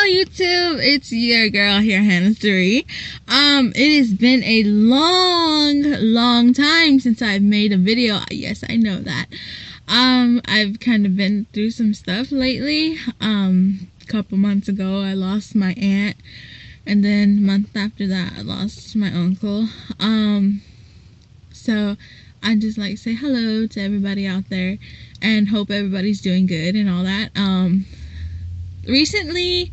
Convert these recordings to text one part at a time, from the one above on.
YouTube, it's your girl here, Hannah3. It has been a long time since I've made a video. Yes, I know that. I've kind of been through some stuff lately. A couple months ago, I lost my aunt, and then a month after that, I lost my uncle. So I just like say hello to everybody out there, and hope everybody's doing good and all that. Recently,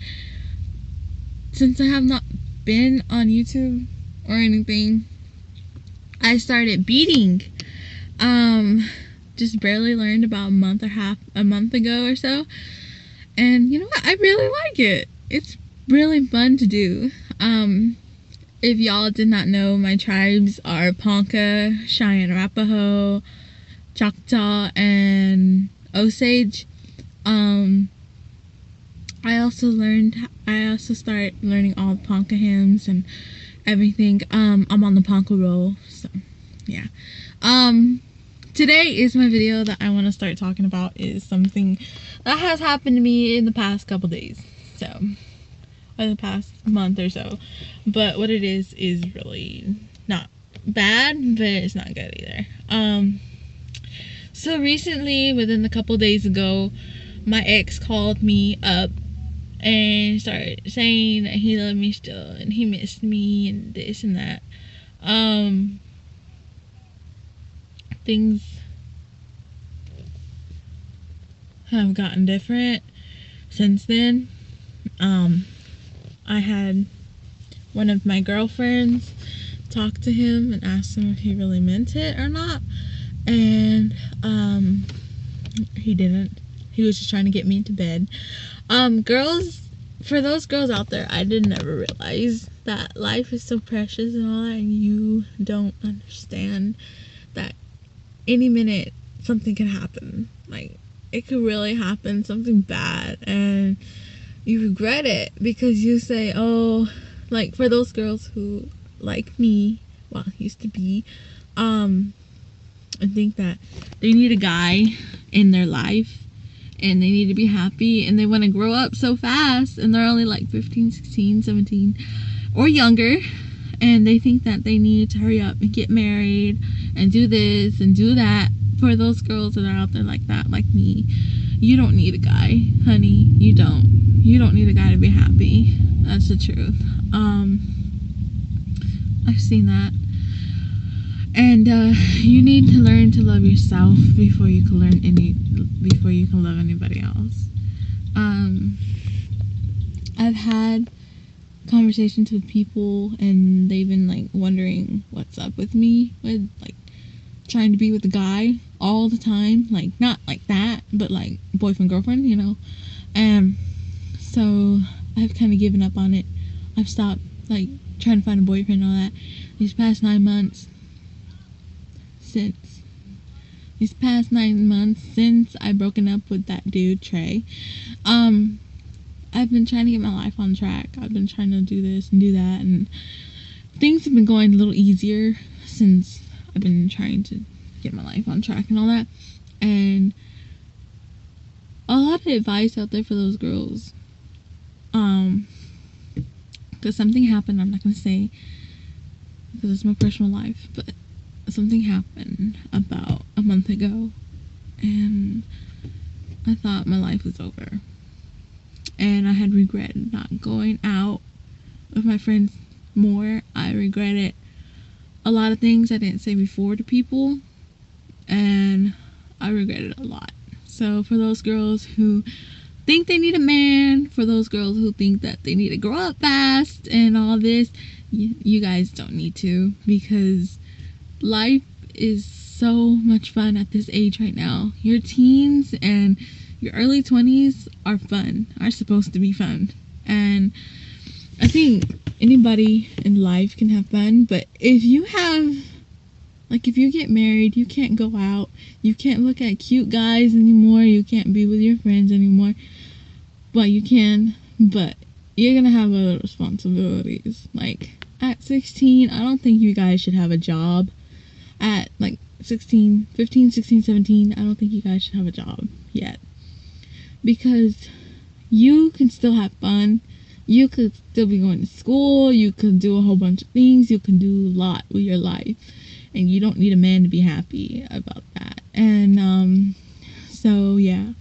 since I have not been on YouTube or anything, I started beading. Just barely learned about a month ago or so, and you know what, I really like it. It's really fun to do. If y'all did not know, my tribes are Ponca, Cheyenne, Arapaho, Choctaw, and Osage. I also started learning all the Ponca hymns and everything. I'm on the Ponca roll, so yeah. Today is my video that I want to start talking about is something that has happened to me in the past couple days, or the past month or so. But what it is really not bad, but it's not good either. So recently, within a couple days ago, my ex called me up and started saying that he loved me still and he missed me and this and that. Things have gotten different since then. I had one of my girlfriends talk to him and ask him if he really meant it or not, and he didn't. He was just trying to get me into bed. For those girls out there, I did never realize that life is so precious and all that, and you don't understand that any minute something can happen. Like, it could really happen, something bad, and you regret it because you say, oh, like for those girls who like me, well, used to be, and think that they need a guy in their life and they need to be happy and they want to grow up so fast, and they're only like 15, 16, 17 or younger, and they think that they need to hurry up and get married and do this and do that. For those girls that are out there like that, like me, you don't need a guy, honey. You don't need a guy to be happy. That's the truth. I've seen that. And you need to learn to love yourself before you can love anybody else. I've had conversations with people, and they've been like wondering what's up with me, with like trying to be with a guy all the time, like not like that, but like boyfriend, girlfriend, you know. And so I've kind of given up on it. I've stopped like trying to find a boyfriend and all that. These past 9 months since I've broken up with that dude Trey, I've been trying to get my life on track. I've been trying to do this and do that, and things have been going a little easier since I've been trying to get my life on track and all that. And a lot of advice out there for those girls, because something happened. I'm not gonna say because it's my personal life, but something happened about a month ago, and I thought my life was over, and I had regretted not going out with my friends more. I regretted a lot of things I didn't say before to people, and I regret it a lot. So for those girls who think they need a man, for those girls who think that they need to grow up fast and all this, you guys don't need to, because life is so much fun at this age right now. Your teens and your early 20s are supposed to be fun, and I think anybody in life can have fun. But if you get married, you can't go out, you can't look at cute guys anymore, you can't be with your friends anymore. Well, you can, but you're gonna have other responsibilities. Like at 16, I don't think you guys should have a job. At like 15, 16, 17, I don't think you guys should have a job yet, because you can still have fun. You could still be going to school, you could do a whole bunch of things, you can do a lot with your life, and you don't need a man to be happy about that. And so yeah.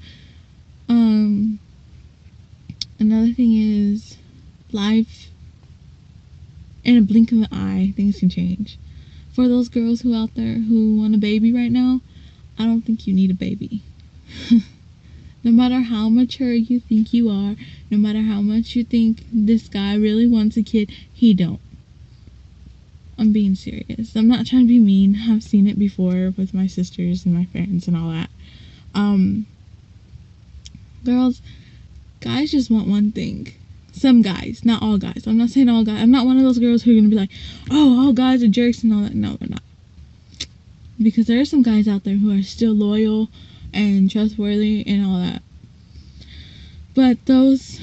Another thing is, life, in a blink of an eye, things can change. For those girls who out there who want a baby right now, I don't think you need a baby. No matter how mature you think you are, no matter how much you think this guy really wants a kid, he don't. I'm being serious. I'm not trying to be mean. I've seen it before with my sisters and my friends and all that. Girls, guys just want one thing. Some guys, not all guys. I'm not saying all guys. I'm not one of those girls who are going to be like, oh, all guys are jerks and all that. No, they're not. Because there are some guys out there who are still loyal and trustworthy and all that. But those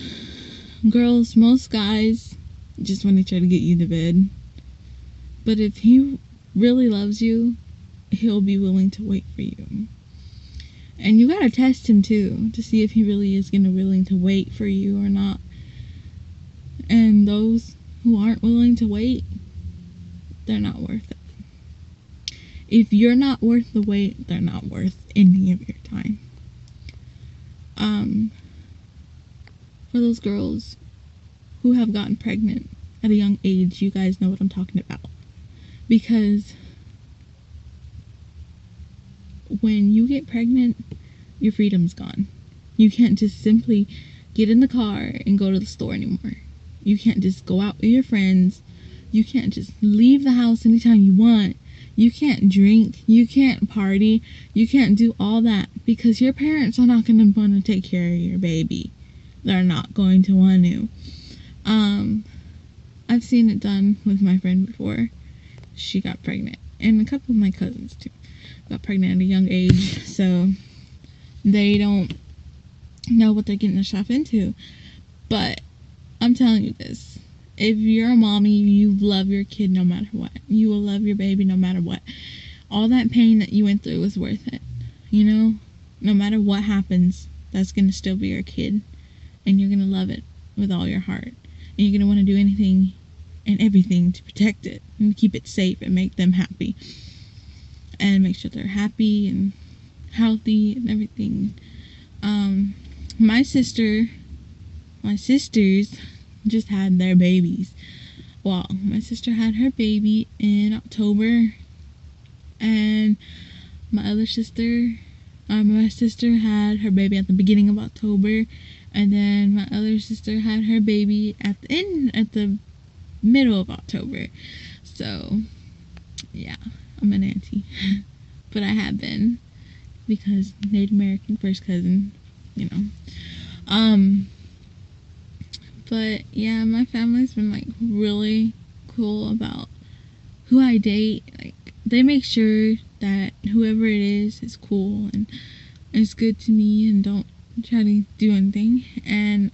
girls, most guys, just want to try to get you to bed. But if he really loves you, he'll be willing to wait for you. And you gotta test him too, to see if he really is willing to wait for you or not. And those who aren't willing to wait, they're not worth it. If you're not worth the wait, they're not worth any of your time. For those girls who have gotten pregnant at a young age, you guys know what I'm talking about. Because when you get pregnant, your freedom's gone. You can't just simply get in the car and go to the store anymore. You can't just go out with your friends. You can't just leave the house anytime you want. You can't drink. You can't party. You can't do all that because your parents are not going to want to take care of your baby. They're not going to want to. I've seen it done with my friend before. She got pregnant. And a couple of my cousins too got pregnant at a young age. So they don't know what they're getting themselves into. But I'm telling you this. If you're a mommy, you love your kid no matter what. You will love your baby no matter what. All that pain that you went through was worth it. You know? No matter what happens, that's going to still be your kid. And you're going to love it with all your heart. And you're going to want to do anything and everything to protect it. And keep it safe and make them happy. And make sure they're happy and healthy and everything. My sisters just had their babies. Well, my sister had her baby in October, and my sister had her baby at the beginning of October, and then my other sister had her baby at the middle of October. So, yeah, I'm an auntie, but I have been because Native American first cousin, you know. But yeah, my family's been like really cool about who I date. Like, they make sure that whoever it is cool and is good to me and don't try to do anything. And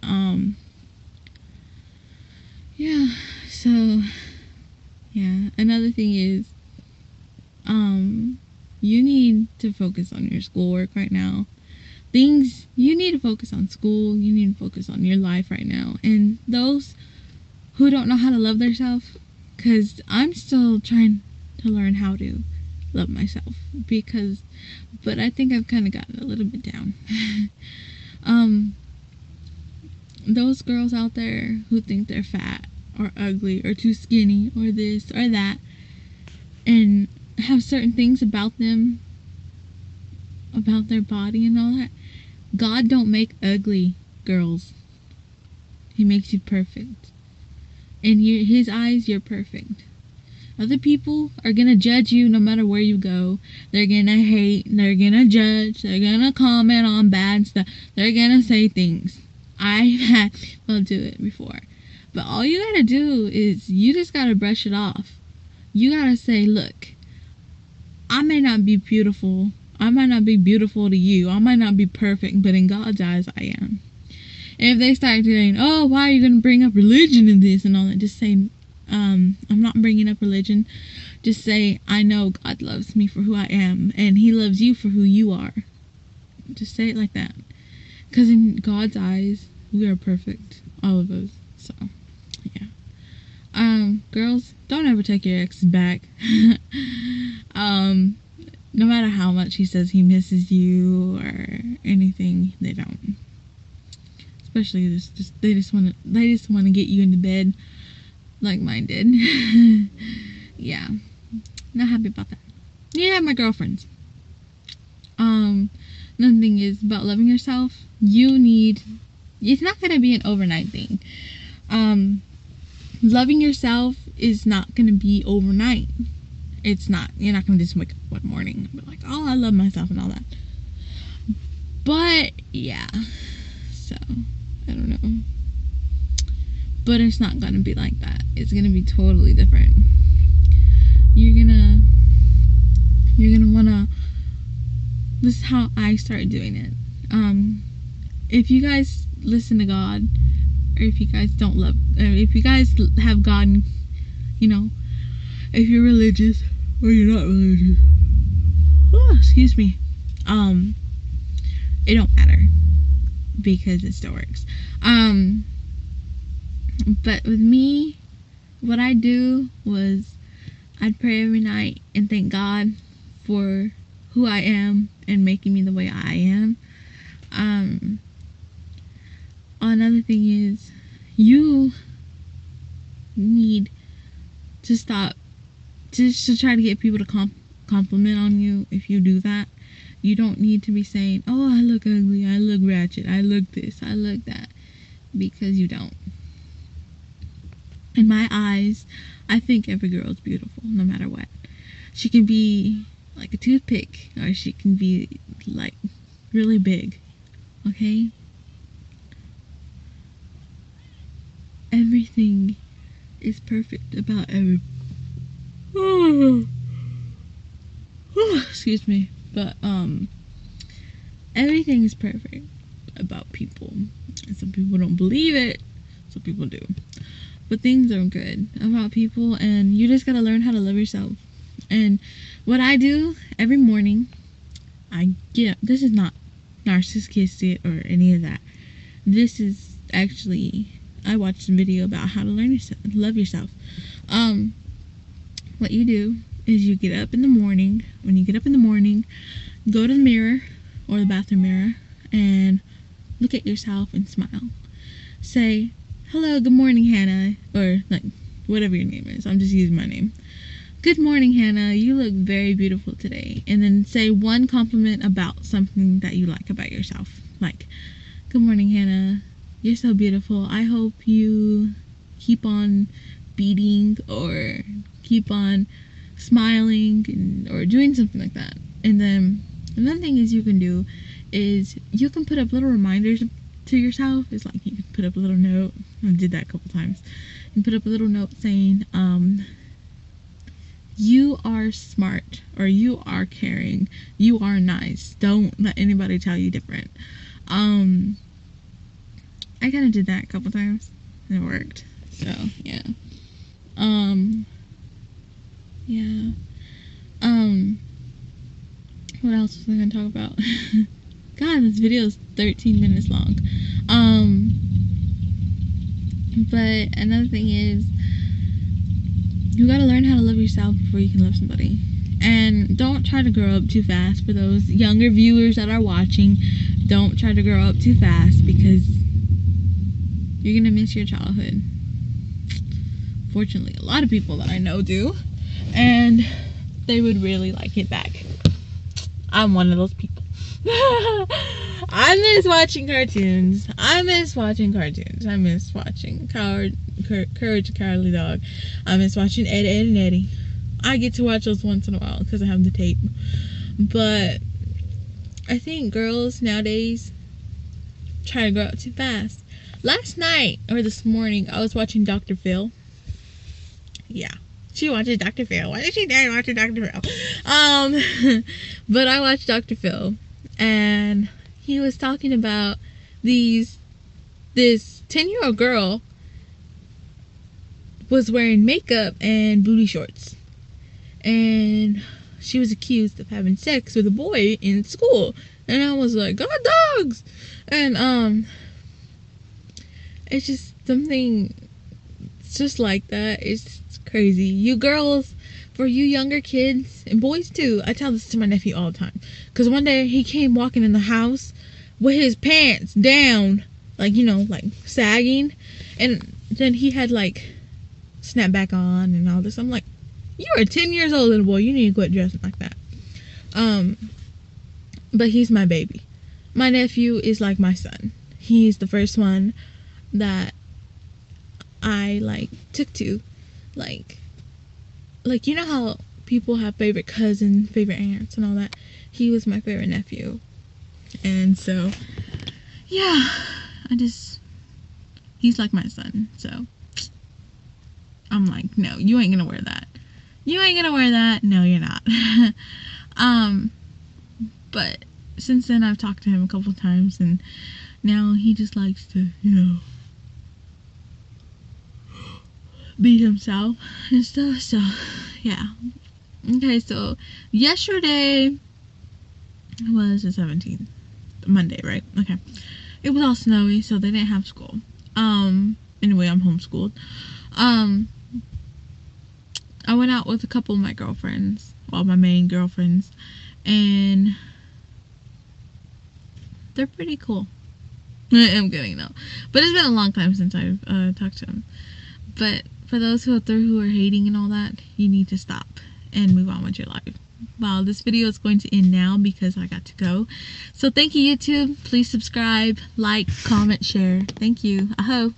yeah, so yeah, another thing is you need to focus on your schoolwork right now. You need to focus on school, you need to focus on your life right now. And those who don't know how to love themselves, because I'm still trying to learn how to love myself, but I think I've kind of gotten a little bit down. Those girls out there who think they're fat or ugly or too skinny or this or that, and have certain things about them, about their body and all that. God don't make ugly girls. He makes you perfect. In his eyes, you're perfect. Other people are going to judge you no matter where you go. They're going to hate. They're going to judge. They're going to comment on bad stuff. They're going to say things. I've had people do it before. But all you got to do is you just got to brush it off. You got to say, look, I may not be beautiful. I might not be beautiful to you. I might not be perfect, but in God's eyes, I am. And if they start saying, oh, why are you going to bring up religion in this and all that, just say, I'm not bringing up religion. Just say, I know God loves me for who I am, and he loves you for who you are. Just say it like that. Because in God's eyes, we are perfect. All of us. So, yeah. Girls, don't ever take your exes back. No matter how much he says he misses you or anything, they don't. Especially they just want to get you into bed like mine did. Yeah, not happy about that. Yeah, my girlfriends. Another thing is about loving yourself. It's not gonna be an overnight thing. Loving yourself is not gonna be overnight. It's not. You're not gonna just wake up one morning and be like, oh, I love myself and all that. But yeah, so I don't know. But it's not gonna be like that. It's gonna be totally different. You're gonna wanna. This is how I started doing it. If you guys listen to God, or if you guys don't love, or if you guys have God, you know, if you're religious or you're not religious, excuse me, it don't matter because it still works. But with me, what I do was I'd pray every night and thank God for who I am and making me the way I am. Another thing is you need to stop just to try to get people to compliment on you. If you do that, you don't need to be saying, oh, I look ugly, I look ratchet, I look this, I look that, because you don't. In my eyes, I think every girl is beautiful, no matter what. She can be like a toothpick, or she can be like really big, okay? Everything is perfect about excuse me, but everything is perfect about people. And some people don't believe it, some people do. But things are good about people, and you just gotta learn how to love yourself. And what I do every morning, I get up. This is not narcissistic or any of that. This is actually, I watched a video about how to love yourself. What you do is you get up in the morning. When you get up in the morning, go to the mirror or the bathroom mirror and look at yourself and smile. Say, hello, good morning, Hannah, or like whatever your name is. I'm just using my name. Good morning, Hannah. You look very beautiful today. And then say one compliment about something that you like about yourself. Like, good morning, Hannah. You're so beautiful. I hope you keep on beating or keep on smiling or doing something like that. And then another thing is you can do is you can put up little reminders to yourself. It's like you can put up a little note. I did that a couple times. And put up a little note saying, you are smart, or you are caring, you are nice. Don't let anybody tell you different. I kind of did that a couple times and it worked. So yeah. Yeah. What else was I gonna talk about? God, this video is 13 minutes long. But another thing is, you gotta learn how to love yourself before you can love somebody. And don't try to grow up too fast. For those younger viewers that are watching, don't try to grow up too fast, because you're gonna miss your childhood. Fortunately, a lot of people that I know do, and they would really like it back. I'm one of those people. I miss watching cartoons. I miss watching Courage the Cowardly Dog. I miss watching Ed, Edd n Eddy. I get to watch those once in a while because I have the tape. But I think girls nowadays try to grow up too fast. Last night, or this morning, I was watching Dr. Phil. Yeah. She watches Dr. Phil. Why did she dare watch Dr. Phil? But I watched Dr. Phil, and he was talking about this 10-year-old girl was wearing makeup and booty shorts, and she was accused of having sex with a boy in school. And I was like, God dogs! And It's just something. It's just like that. It's crazy. You girls, for you younger kids and boys too. I tell this to my nephew all the time. Cause one day he came walking in the house with his pants down, like like sagging, and then he had like snap back on and all this. I'm like, you are 10 years old, little boy. You need to quit dressing like that. But he's my baby. My nephew is like my son. He's the first one that I like took to, like you know how people have favorite cousins, favorite aunts, and all that. He was my favorite nephew, and so yeah, he's like my son. So I'm like, no, you ain't gonna wear that. You ain't gonna wear that. No, you're not. But since then I've talked to him a couple times, and now he just likes to, be himself and stuff. So yeah. Okay, so yesterday was the 17th, Monday, right? Okay. It was all snowy, so they didn't have school. Anyway, I'm homeschooled. I went out with a couple of my girlfriends, well, my main girlfriends, and they're pretty cool. I'm kidding though, but it's been a long time since I've talked to them. But for those out there who are hating and all that, you need to stop and move on with your life. Well, this video is going to end now because I got to go. So thank you, YouTube. Please subscribe, like, comment, share. Thank you. Aho.